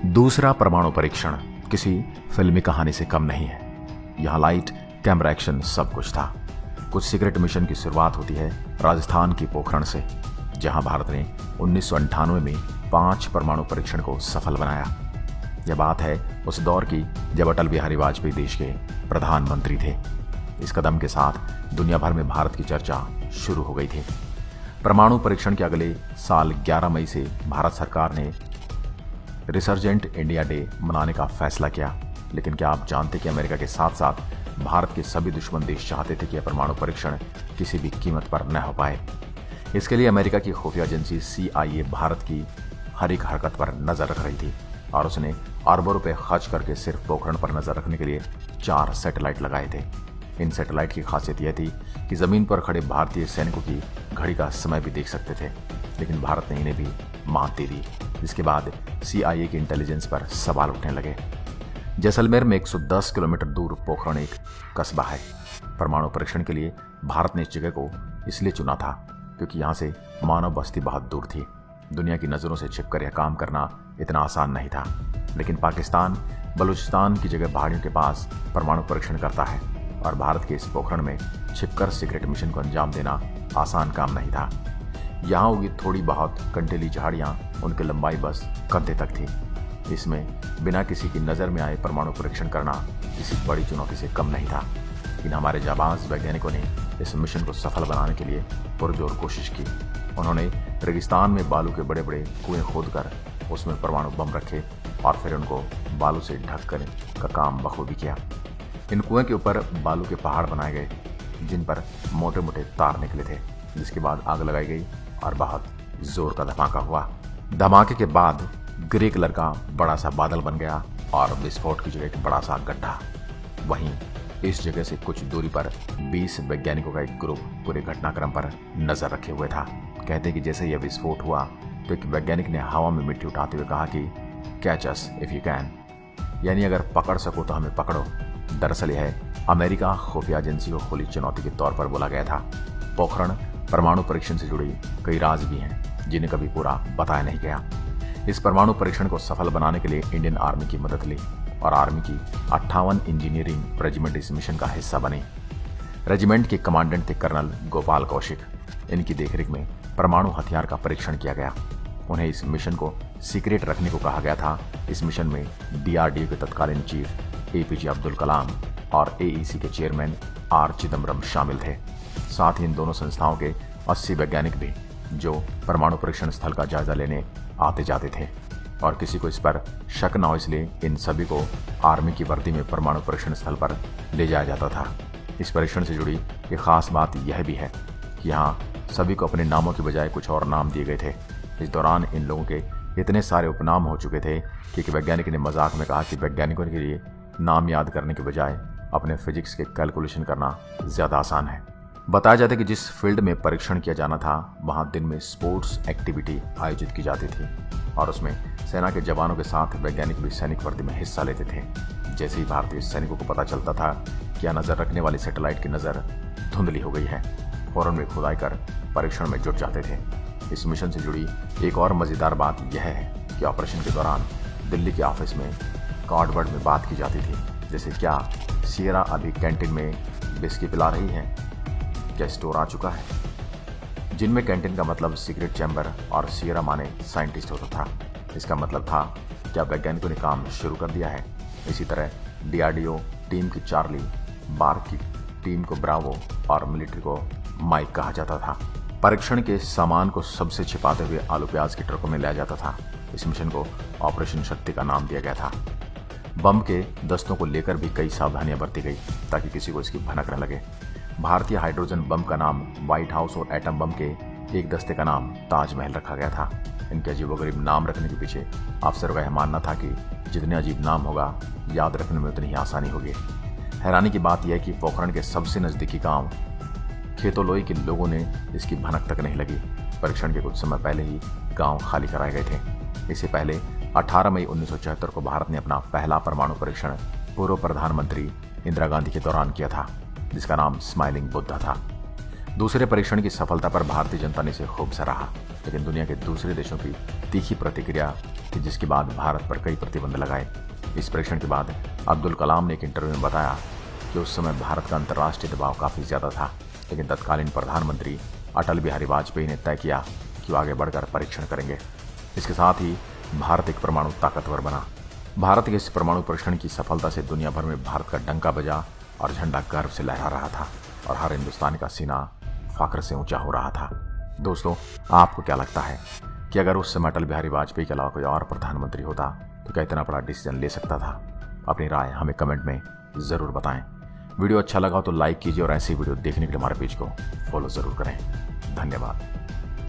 दूसरा परमाणु परीक्षण किसी फिल्मी कहानी से कम नहीं है। यहाँ लाइट, कैमरा, एक्शन सब कुछ था। कुछ सीक्रेट मिशन की शुरुआत होती है राजस्थान की पोखरण से, जहां भारत ने 1998 में 5 परमाणु परीक्षण को सफल बनाया। यह बात है उस दौर की जब अटल बिहारी वाजपेयी देश के प्रधानमंत्री थे। इस कदम के साथ दुनिया भर में भारत की चर्चा शुरू हो गई थी। परमाणु परीक्षण के अगले साल 11 मई से भारत सरकार ने रिसर्जेंट इंडिया डे मनाने का फैसला किया। लेकिन क्या आप जानते कि अमेरिका के साथ साथ भारत के सभी दुश्मन देश चाहते थे कि यह परमाणु परीक्षण किसी भी कीमत पर न हो पाए। इसके लिए अमेरिका की खुफिया एजेंसी CIA भारत की हर एक हरकत पर नजर रख रही थी और उसने अरबों रुपए खर्च करके सिर्फ पोखरण पर नजर रखने के लिए 4 सैटेलाइट लगाए थे। इन सैटेलाइट की खासियत यह थी कि जमीन पर खड़े भारतीय सैनिकों की घड़ी का समय भी देख सकते थे, लेकिन भारत ने इन्हें भी मात दे दी, जिसके बाद CIA की इंटेलिजेंस पर सवाल उठने लगे। जैसलमेर में 110 किलोमीटर दूर पोखरण एक कस्बा है। परमाणु परीक्षण के लिए भारत ने इस जगह को इसलिए चुना था क्योंकि यहाँ से मानव बस्ती बहुत दूर थी। दुनिया की नज़रों से छिपकर यह काम करना इतना आसान नहीं था। लेकिन पाकिस्तान बलूचिस्तान की जगह पहाड़ियों के पास परमाणु परीक्षण करता है और भारत के इस पोखरण में छिपकर सीक्रेट मिशन को अंजाम देना आसान काम नहीं था। यहाँ उगी थोड़ी बहुत कंटीली झाड़ियाँ उनकी लंबाई बस कंधे तक थी। इसमें बिना किसी की नज़र में आए परमाणु परीक्षण करना किसी बड़ी चुनौती से कम नहीं था। इन हमारे जाबाज वैज्ञानिकों ने इस मिशन को सफल बनाने के लिए पुरजोर कोशिश की। उन्होंने रेगिस्तान में बालू के बड़े बड़े कुएं खोदकर उसमें परमाणु बम रखे और फिर उनको बालू से ढककर का काम बखूबी किया। इन कुएं के ऊपर बालू के पहाड़ बनाए गए जिन पर मोटे मोटे तार निकले थे, जिसके बाद आग लगाई गई और बहुत जोर का धमाका हुआ। धमाके के बाद ग्रे कलर का बड़ा सा बादल बन गया और विस्फोट की जगह एक बड़ा सा गड्ढा। वहीं इस जगह से कुछ दूरी पर 20 वैज्ञानिकों का एक ग्रुप पूरे घटनाक्रम पर नजर रखे हुए था। कहते हैं कि जैसे यह विस्फोट हुआ तो एक वैज्ञानिक ने हवा में मिट्टी उठाते हुए कहा कि catch us if you can, यानी अगर पकड़ सको तो हमें पकड़ो। दरअसल यह अमेरिका खुफिया एजेंसी को खुली चुनौती के तौर पर बोला गया था। पोखरण परमाणु परीक्षण से जुड़ी कई राज भी हैं जिन्हें कभी पूरा बताया नहीं गया। इस परमाणु परीक्षण को सफल बनाने के लिए इंडियन आर्मी की मदद ली और आर्मी की 58 इंजीनियरिंग रेजिमेंट इस मिशन का हिस्सा बने। रेजिमेंट के कमांडेंट थे कर्नल गोपाल कौशिक। इनकी देखरेख में परमाणु हथियार का परीक्षण किया गया। उन्हें इस मिशन को सीक्रेट रखने को कहा गया था। इस मिशन में DRDO के तत्कालीन चीफ APJ अब्दुल कलाम और AEC के चेयरमैन R चिदम्बरम शामिल थे। साथ ही इन दोनों संस्थाओं के 80 वैज्ञानिक भी जो परमाणु परीक्षण स्थल का जायजा लेने आते जाते थे और किसी को इस पर शक न हो इसलिए इन सभी को आर्मी की वर्दी में परमाणु परीक्षण स्थल पर ले जाया जाता था। इस परीक्षण से जुड़ी एक खास बात यह भी है कि यहाँ सभी को अपने नामों के बजाय कुछ और नाम दिए गए थे। इस दौरान इन लोगों के इतने सारे उपनाम हो चुके थे कि एक वैज्ञानिक ने मजाक में कहा कि वैज्ञानिकों के लिए नाम याद करने के बजाय अपने फिजिक्स के कैलकुलेशन करना ज़्यादा आसान है। बताया जाता है कि जिस फील्ड में परीक्षण किया जाना था वहां दिन में स्पोर्ट्स एक्टिविटी आयोजित की जाती थी और उसमें सेना के जवानों के साथ वैज्ञानिक भी सैनिक वर्दी में हिस्सा लेते थे। जैसे ही भारतीय सैनिकों को पता चलता था कि यह नजर रखने वाली सैटेलाइट की नज़र धुंधली हो गई है, फौरन वे खुदाई कर परीक्षण में जुट जाते थे। इस मिशन से जुड़ी एक और मज़ेदार बात यह है कि ऑपरेशन के दौरान दिल्ली के ऑफिस में कॉडवर्ड में बात की जाती थी, जैसे क्या सियरा अभी कैंटीन में बिस्की पिला रही है, क्या स्टोर आ चुका है। जिनमें कैंटीन का मतलब सीक्रेट चैम्बर और सियरा माने साइंटिस्ट होता था। इसका मतलब था क्या वैज्ञानिकों ने काम शुरू कर दिया है। इसी तरह DRDO टीम की चार्ली, बार की टीम को ब्रावो और मिलिट्री को माइक कहा जाता था। परीक्षण के सामान को सबसे छिपाते हुए आलू प्याज की ट्रकों में लाया जाता था। इस मिशन को ऑपरेशन शक्ति का नाम दिया गया था। बम के दस्तों को लेकर भी कई सावधानियां बरती गई ताकि किसी को इसकी भनक न लगे। भारतीय हाइड्रोजन बम का नाम व्हाइट हाउस और एटम बम के एक दस्ते का नाम ताजमहल रखा गया था। इनके अजीबोगरीब नाम रखने के पीछे अफसरों का यह मानना था कि जितने अजीब नाम होगा याद रखने में उतनी ही आसानी होगी। हैरानी की बात यह है कि पोखरण के सबसे नज़दीकी गांव खेतोलोई के लोगों ने इसकी भनक तक नहीं लगी। परीक्षण के कुछ समय पहले ही गांव खाली कराए गए थे। इससे पहले 18 मई 1974 को भारत ने अपना पहला परमाणु परीक्षण पूर्व प्रधानमंत्री इंदिरा गांधी के दौरान किया था, जिसका नाम स्माइलिंग बुद्धा था। दूसरे परीक्षण की सफलता पर भारतीय जनता ने इसे खूब सराहा, लेकिन दुनिया के दूसरे देशों की तीखी प्रतिक्रिया थी, जिसके बाद भारत पर कई प्रतिबंध लगाए। इस परीक्षण के बाद अब्दुल कलाम ने एक इंटरव्यू में बताया कि उस समय भारत का अंतर्राष्ट्रीय दबाव काफ़ी ज़्यादा था, लेकिन तत्कालीन प्रधानमंत्री अटल बिहारी वाजपेयी ने तय किया कि वो आगे बढ़कर परीक्षण करेंगे। इसके साथ ही भारत एक परमाणु ताकतवर बना। भारत के इस परमाणु परीक्षण की सफलता से दुनिया भर में भारत का डंका बजा और झंडा गर्व से लहरा रहा था और हर हिंदुस्तानी का सीना फख्र से ऊंचा हो रहा था। दोस्तों, आपको क्या लगता है कि अगर उस समय अटल बिहारी वाजपेयी के अलावा कोई और प्रधानमंत्री होता तो क्या इतना बड़ा डिसीजन ले सकता था? अपनी राय हमें कमेंट में ज़रूर बताएं। वीडियो अच्छा लगा हो तो लाइक कीजिए और ऐसी वीडियो देखने के लिए हमारे पेज को फॉलो ज़रूर करें। धन्यवाद।